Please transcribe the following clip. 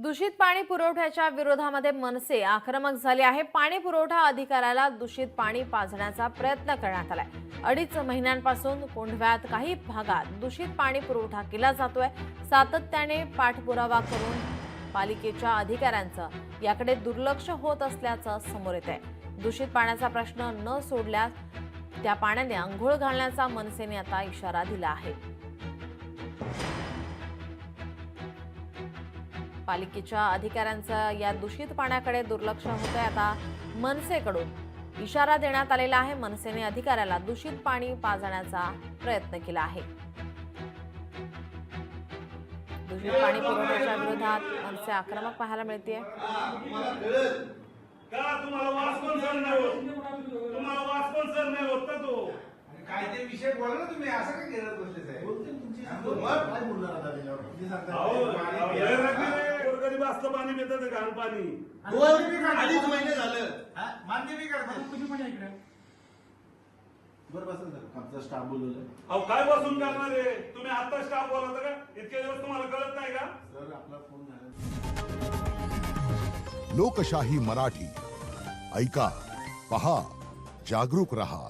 दूषित पाणी पुरवठ्याच्या विरोधामध्ये मनसे आक्रमक झाले आहे। पाणी पुरवठा अधिकाऱ्याला दूषित पाणी पाजण्याचा प्रयत्न करण्यात आलाय। 2.5 महिन्यांपासून कोंढव्यात काही भागात दूषित पाणी पुरवठा केला जातोय। सातत्याने पाठपुरावा करून पालिकेच्या अधिकाऱ्यांचं याकडे दुर्लक्ष होत असल्याचं समोर येत आहे। दूषित पाण्याचा प्रश्न न सोडल्यास त्या पाण्याने अंघोळ घालण्याचा मनसेने आता इशारा दिला आहे। पालिकेच्या अधिकाऱ्यांचं या दूषित पाण्याकडे दुर्लक्ष होतंय। आता मनसेकडून इशारा देण्यात आलेला आहे। मनसेने अधिकाऱ्याला दूषित पाणी पाजण्याचा प्रयत्न केला आहे। दूषित पाणी पुरवठ्याच्या विरोधात मनसे आक्रमक पाहायला मिळते। तुम्हाला वास पण सहन नाही होत का तो काय ते विषय बोला ना तुम्ही, असं काय करत बसले साहेब? बोलते तुमची काय बोलणार आता त्याच्यावर? तुम्ही सांगता गरीब असतं पाणी मिळतं ते घाण पाणी 2.5 महिने झालं मान्य मी करते तुम्ही पण इकडे बरं बसा सर, आमचा स्टाफ बोलवलं। अहो काय बसून करणार आहे तुम्ही? आता स्टाफ बोलवता का? इतके दिवस तुम्हाला कळत नाही का? सर आपला फोन झाला। लोकशाही मराठी ऐका, पहा, जागरूक रहा।